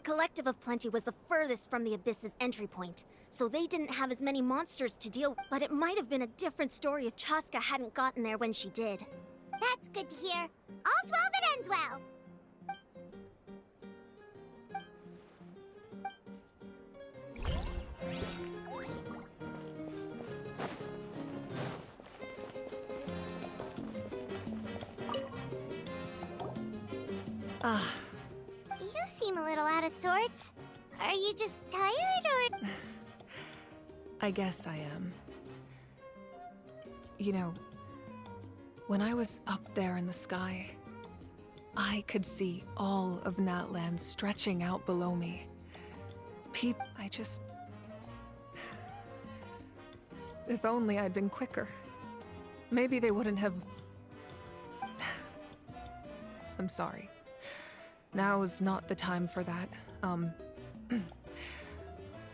Collective of Plenty was the furthest from the Abyss's entry point, so they didn't have as many monsters to deal with. But it might have been a different story if Chaska hadn't gotten there when she did. That's good to hear. All's well that ends well. You seem a little out of sorts. Are you just tired, or...? I guess I am. You know, when I was up there in the sky, I could see all of Natland stretching out below me. I just... If only I'd been quicker. Maybe they wouldn't have... I'm sorry. Now's not the time for that.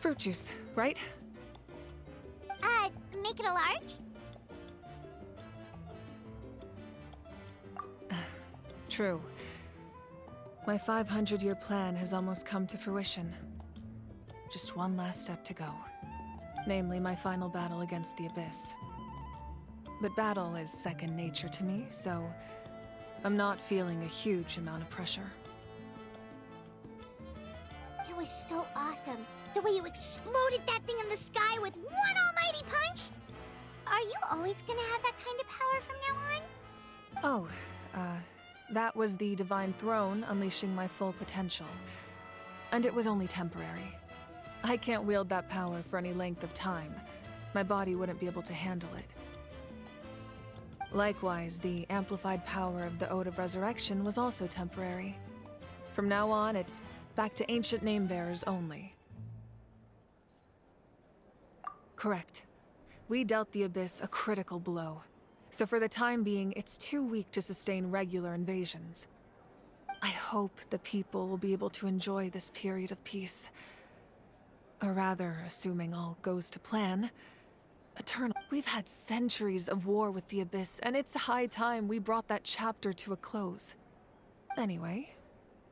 Fruit juice, right? Make it a large? True. My 500-year plan has almost come to fruition. Just one last step to go. Namely, my final battle against the Abyss. But battle is second nature to me, so I'm not feeling a huge amount of pressure. It was so awesome. The way you exploded that thing in the sky with one almighty punch! Are you always gonna have that kind of power from now on? Oh, that was the Divine Throne unleashing my full potential. And it was only temporary. I can't wield that power for any length of time. My body wouldn't be able to handle it. Likewise, the amplified power of the Ode of Resurrection was also temporary. From now on, it's back to ancient name-bearers only. Correct. We dealt the Abyss a critical blow. So for the time being, it's too weak to sustain regular invasions. I hope the people will be able to enjoy this period of peace. Or rather, assuming all goes to plan, eternal. We've had centuries of war with the Abyss, and it's high time we brought that chapter to a close. Anyway,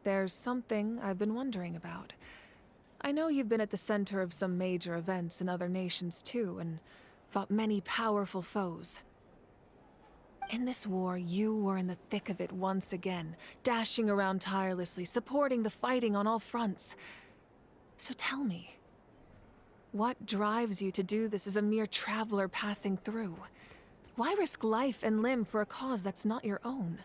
there's something I've been wondering about. I know you've been at the center of some major events in other nations too, and fought many powerful foes. In this war, you were in the thick of it once again, dashing around tirelessly, supporting the fighting on all fronts. So tell me, what drives you to do this as a mere traveler passing through? Why risk life and limb for a cause that's not your own?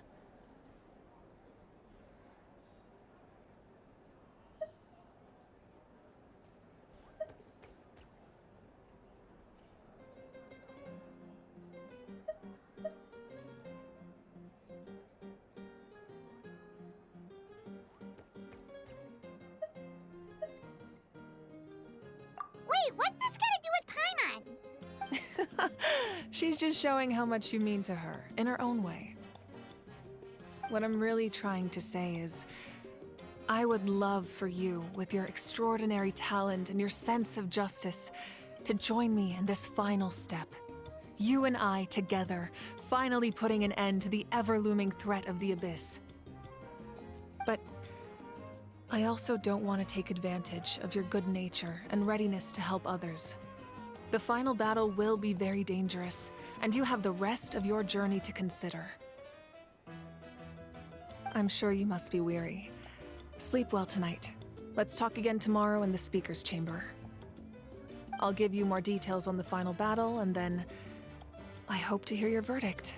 Wait, what's this got to do with Paimon? She's just showing how much you mean to her, in her own way. What I'm really trying to say is, I would love for you, with your extraordinary talent and your sense of justice, to join me in this final step. You and I together, finally putting an end to the ever-looming threat of the Abyss. But I also don't want to take advantage of your good nature and readiness to help others. The final battle will be very dangerous, and you have the rest of your journey to consider. I'm sure you must be weary. Sleep well tonight. Let's talk again tomorrow in the speaker's chamber. I'll give you more details on the final battle, and then I hope to hear your verdict.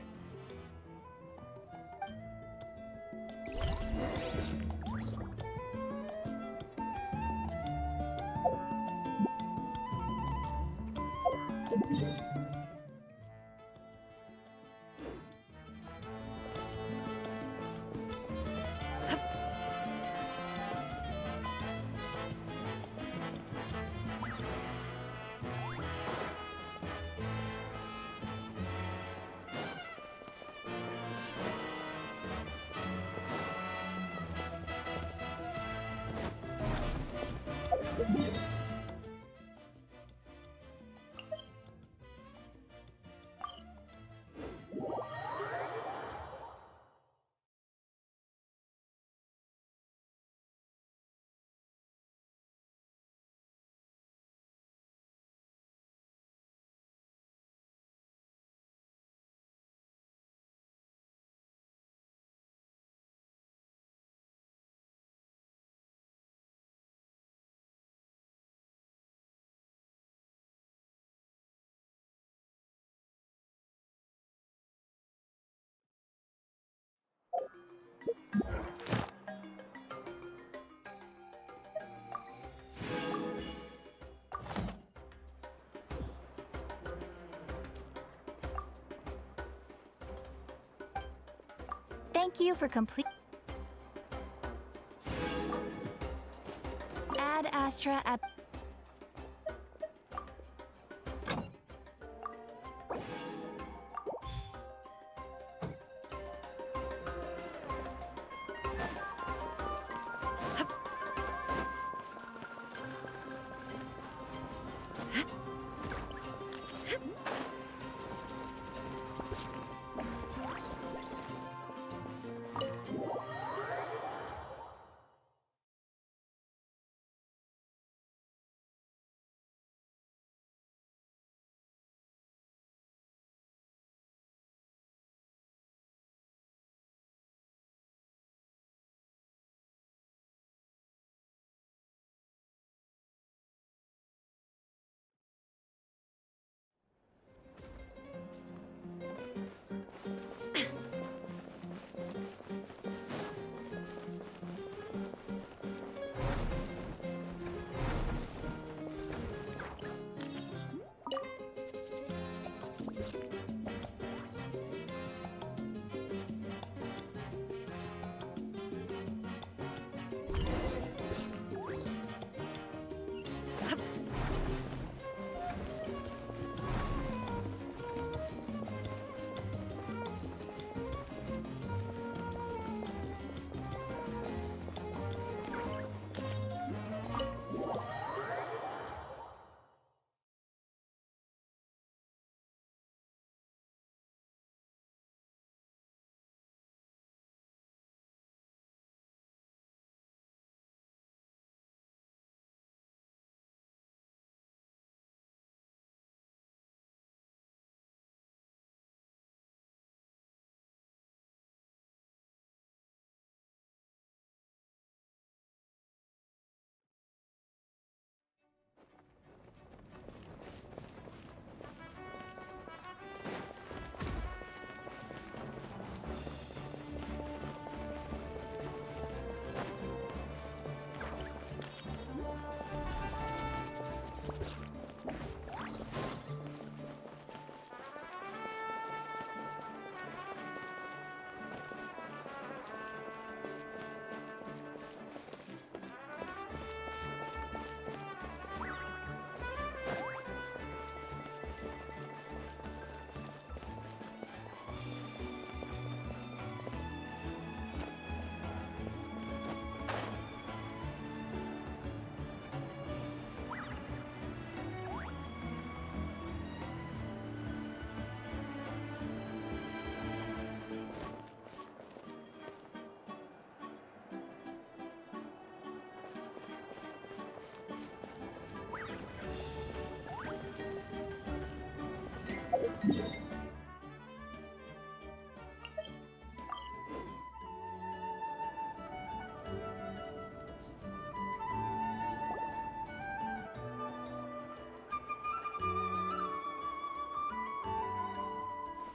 Thank you for complete. Ad Astra at.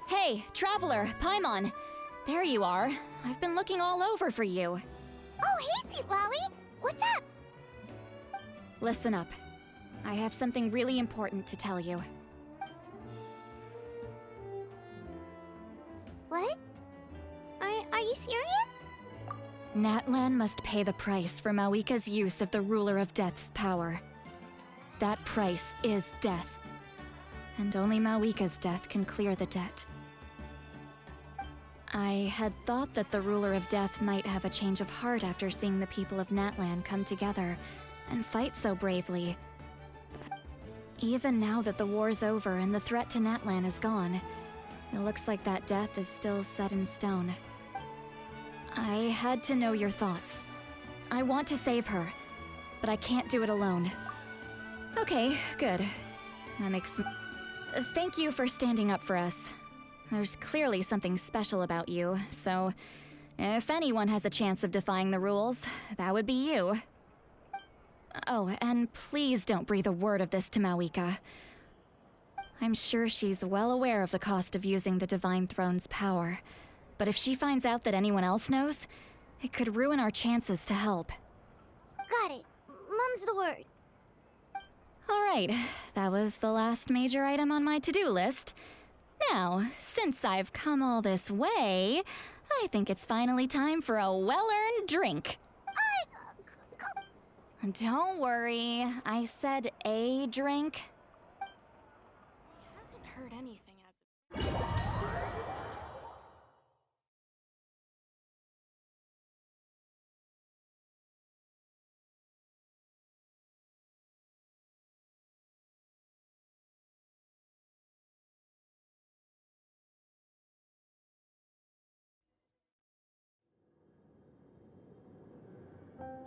Hey, Traveler, Paimon! There you are. I've been looking all over for you. Oh, hey, Sweet Lolly! What's up? Listen up. I have something really important to tell you. What? Are you serious? Natlan must pay the price for Mawika's use of the Ruler of Death's power. That price is death. And only Mawika's death can clear the debt. I had thought that the Ruler of Death might have a change of heart after seeing the people of Natlan come together and fight so bravely. But even now that the war's over and the threat to Natlan is gone, it looks like that death is still set in stone. I had to know your thoughts. I want to save her, but I can't do it alone. Okay, good. That makes... Thank you for standing up for us. There's clearly something special about you, so if anyone has a chance of defying the rules, that would be you. Oh, and please don't breathe a word of this to Mawika. I'm sure she's well aware of the cost of using the Divine Throne's power, but if she finds out that anyone else knows, it could ruin our chances to help. Got it. Mum's the word. All right, that was the last major item on my to-do list. Now, since I've come all this way, I think it's finally time for a well-earned drink. Don't worry, I said a drink. I haven't heard anything as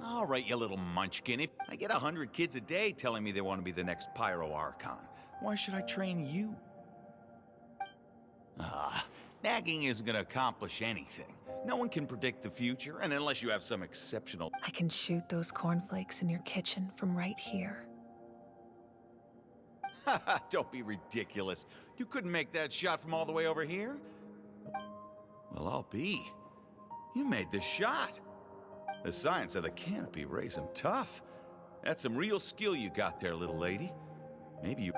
All right, you little munchkin. If I get 100 kids a day telling me they want to be the next Pyro Archon, why should I train you? Nagging isn't going to accomplish anything. No one can predict the future, and unless you have some exceptional... I can shoot those cornflakes in your kitchen from right here. Don't be ridiculous. You couldn't make that shot from all the way over here? Well, I'll be. You made the shot. The science of the canopy raised some tough. That's some real skill you got there, little lady. Maybe you...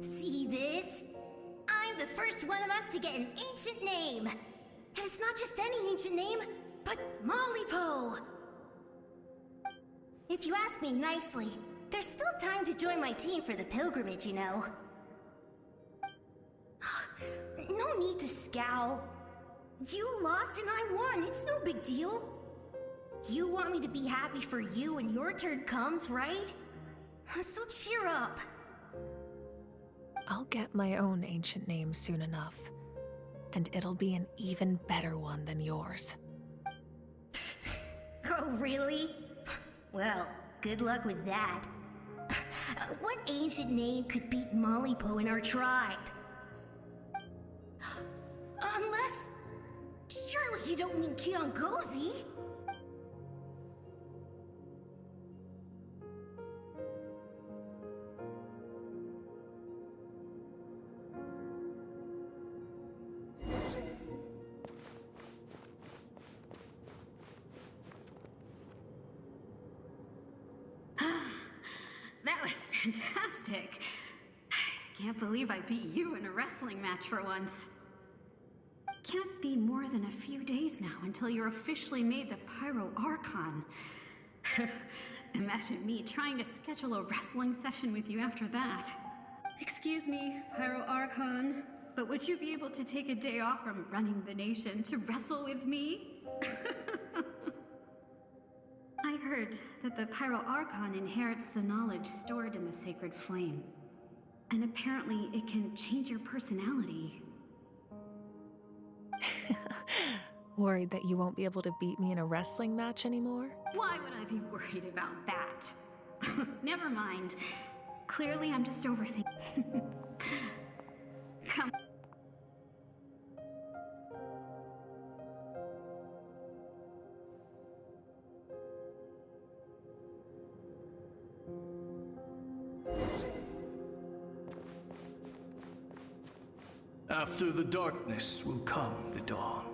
See this? I'm the first one of us to get an ancient name. And it's not just any ancient name, but Mollypo. If you ask me nicely, there's still time to join my team for the pilgrimage, you know. No need to scowl. You lost and I won, it's no big deal. You want me to be happy for you when your turn comes, right? So cheer up. I'll get my own ancient name soon enough. And it'll be an even better one than yours. Oh, really? Well, good luck with that. What ancient name could beat Mollypo in our tribe? Unless... surely you don't mean Kiangozi? That was fantastic. I can't believe I beat you in a wrestling match for once. Can't be more than a few days now until you're officially made the Pyro Archon. Imagine me trying to schedule a wrestling session with you after that. Excuse me, Pyro Archon, but would you be able to take a day off from running the nation to wrestle with me? I heard that the Pyro Archon inherits the knowledge stored in the sacred flame. And apparently it can change your personality. Worried that you won't be able to beat me in a wrestling match anymore? Why would I be worried about that? Never mind. Clearly I'm just overthinking. Come. After the darkness will come the dawn.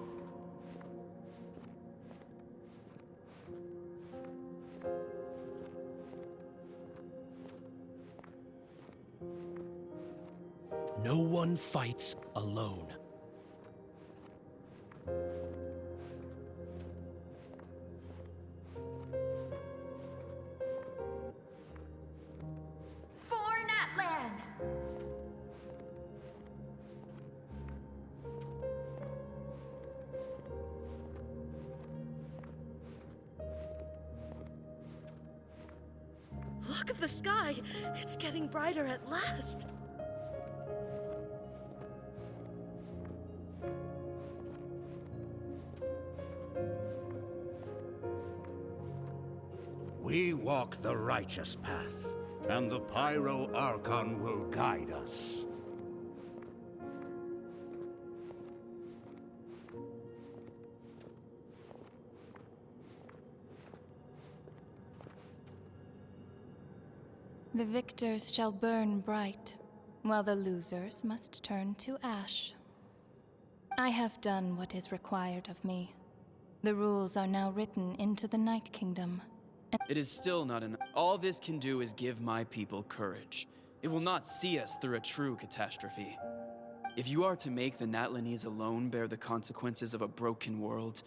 No one fights alone. For Natlan! Look at the sky! It's getting brighter at last! We walk the righteous path, and the Pyro Archon will guide us. The victors shall burn bright, while the losers must turn to ash. I have done what is required of me. The rules are now written into the Night Kingdom. It is still not enough. All this can do is give my people courage. It will not see us through a true catastrophe. If you are to make the Natlanese alone bear the consequences of a broken world,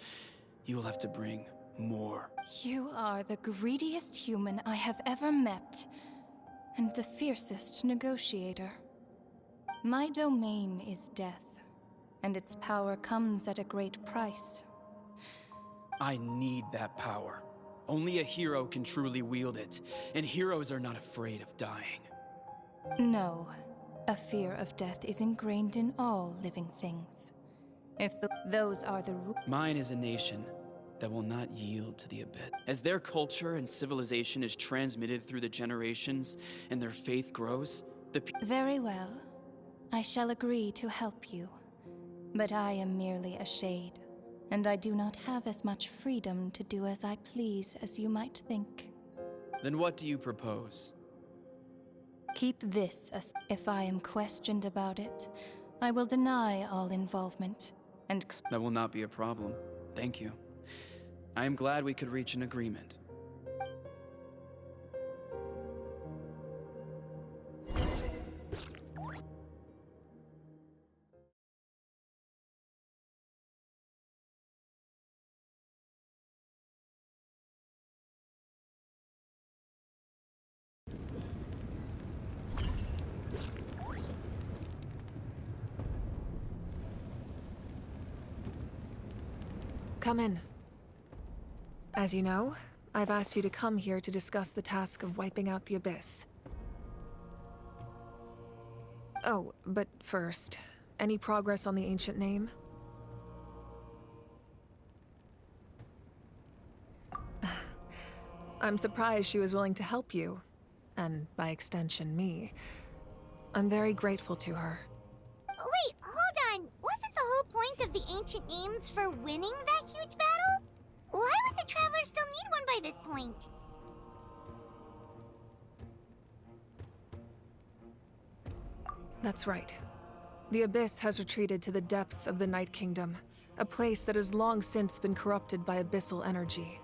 you will have to bring more. You are the greediest human I have ever met, and the fiercest negotiator. My domain is death, and its power comes at a great price. I need that power. Only a hero can truly wield it, and heroes are not afraid of dying. No, a fear of death is ingrained in all living things. If those are the rules. Mine is a nation that will not yield to the abyss. As their culture and civilization is transmitted through the generations and their faith grows, Very well. I shall agree to help you. But I am merely a shade, and I do not have as much freedom to do as I please as you might think. Then what do you propose? Keep this as if I am questioned about it, I will deny all involvement, and That will not be a problem. Thank you. I am glad we could reach an agreement. Come in. As you know, I've asked you to come here to discuss the task of wiping out the Abyss. Oh, but first, any progress on the ancient name? I'm surprised she was willing to help you, and by extension, me. I'm very grateful to her. Wait, hold on. Wasn't the whole point of the ancient names for winning that huge battle? Why would the Traveler still need one by this point? That's right. The Abyss has retreated to the depths of the Night Kingdom, a place that has long since been corrupted by abyssal energy.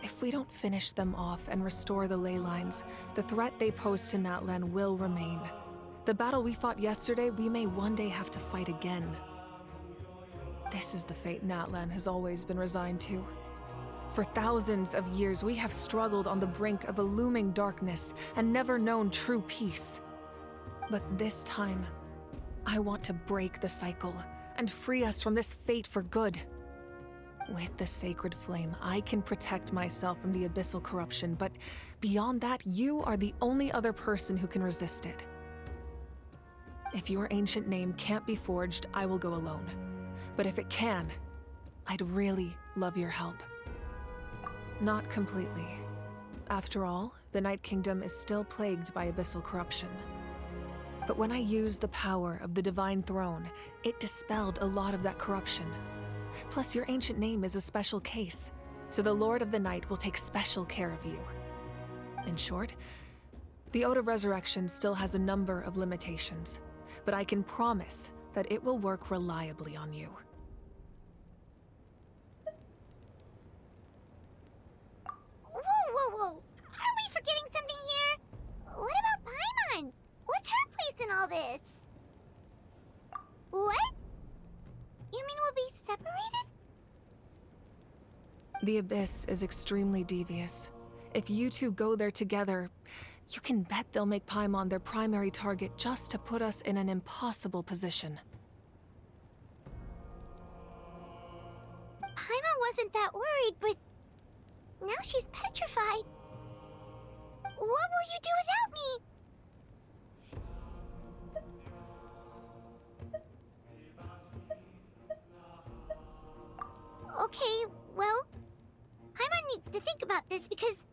If we don't finish them off and restore the ley lines, the threat they pose to Natlan will remain. The battle we fought yesterday, we may one day have to fight again. This is the fate Natlan has always been resigned to. For thousands of years, we have struggled on the brink of a looming darkness and never known true peace. But this time, I want to break the cycle and free us from this fate for good. With the sacred flame, I can protect myself from the abyssal corruption, but beyond that, you are the only other person who can resist it. If your ancient name can't be forged, I will go alone. But if it can, I'd really love your help. Not completely. After all, the Night Kingdom is still plagued by abyssal corruption. But when I used the power of the Divine Throne, it dispelled a lot of that corruption. Plus, your ancient name is a special case, so the Lord of the Night will take special care of you. In short, the Ode of Resurrection still has a number of limitations, but I can promise that it will work reliably on you. Whoa. Are we forgetting something here? What about Paimon? What's her place in all this? What? You mean we'll be separated? The Abyss is extremely devious. If you two go there together, you can bet they'll make Paimon their primary target just to put us in an impossible position. Paimon wasn't that worried, but now she's petrified. What will you do without me? Okay, well, Paimon needs to think about this because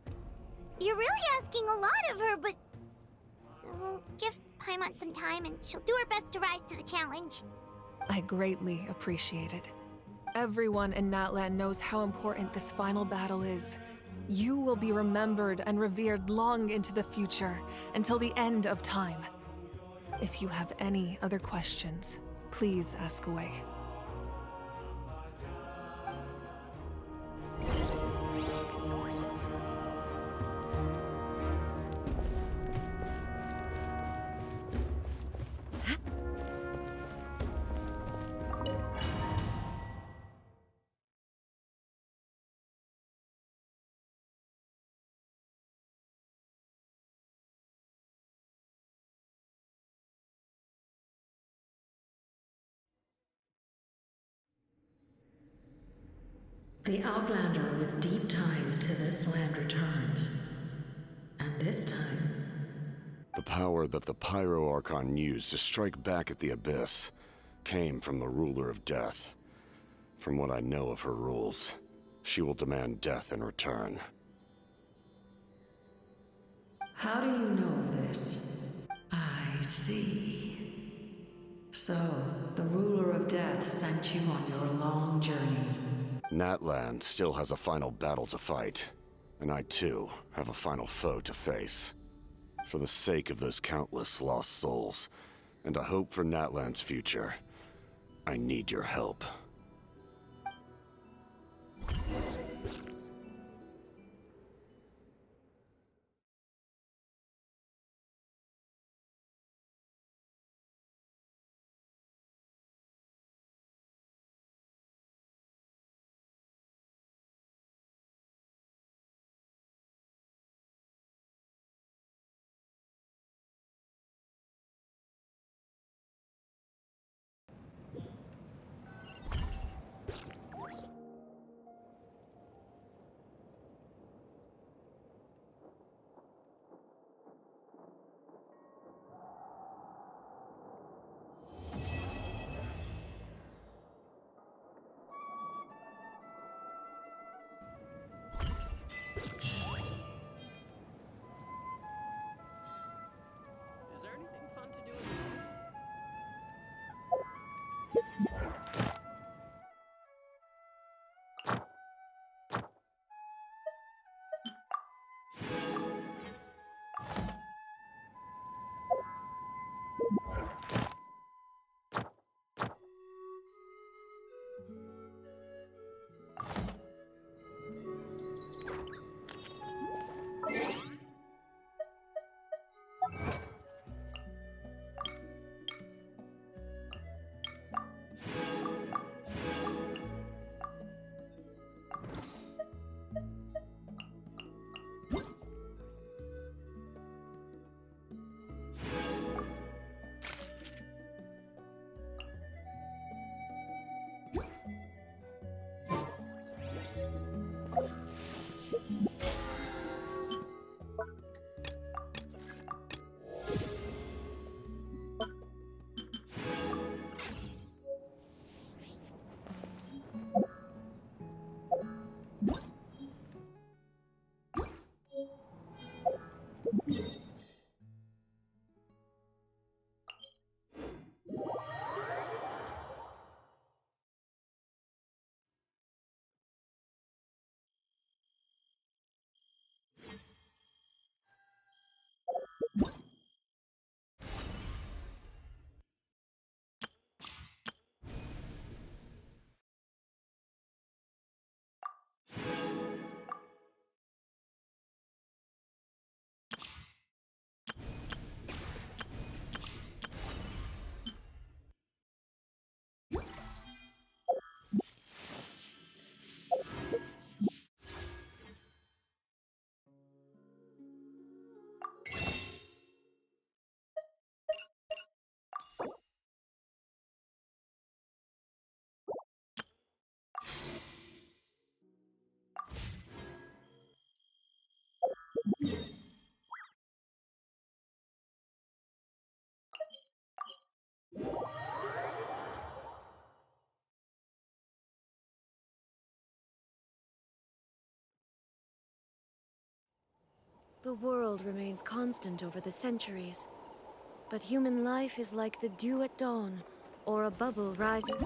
you're really asking a lot of her, but we'll give Paimon some time and she'll do her best to rise to the challenge. I greatly appreciate it. Everyone in Natlan knows how important this final battle is. You will be remembered and revered long into the future, until the end of time. If you have any other questions, Please ask away. The Outlander with deep ties to this land returns. And this time... The power that the Pyro Archon used to strike back at the Abyss came from the Ruler of Death. From what I know of her rules, she will demand death in return. How do you know of this? I see. So, the Ruler of Death sent you on your long journey. Natlan still has a final battle to fight, and I too have a final foe to face. For the sake of those countless lost souls, and a hope for Natlan's future, I need your help. The world remains constant over the centuries, but human life is like the dew at dawn, or a bubble rising.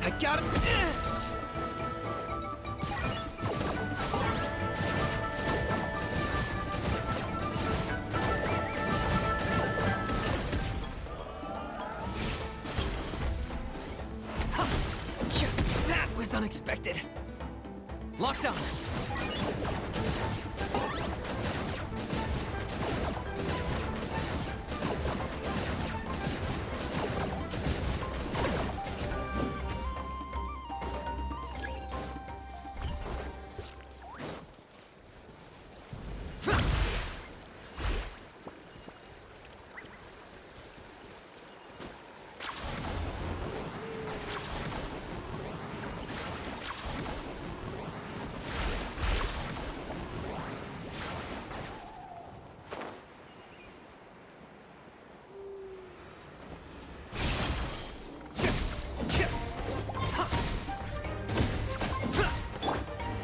I got him! That was unexpected. Locked on.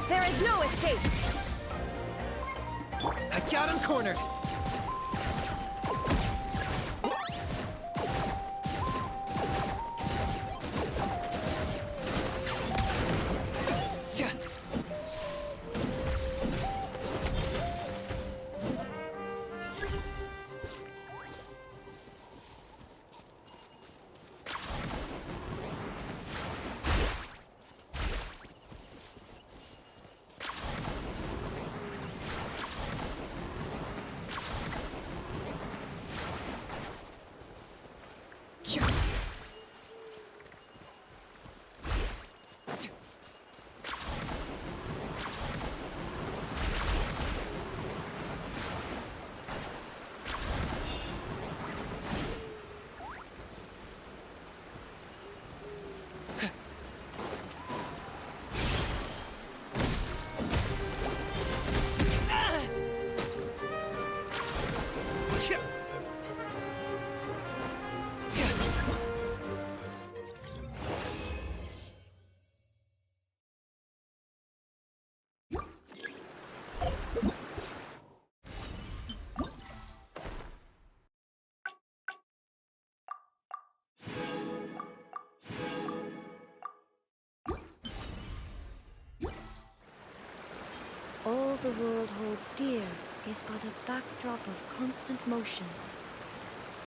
There is no escape! I got him cornered. All the world holds dear is but a backdrop of constant motion.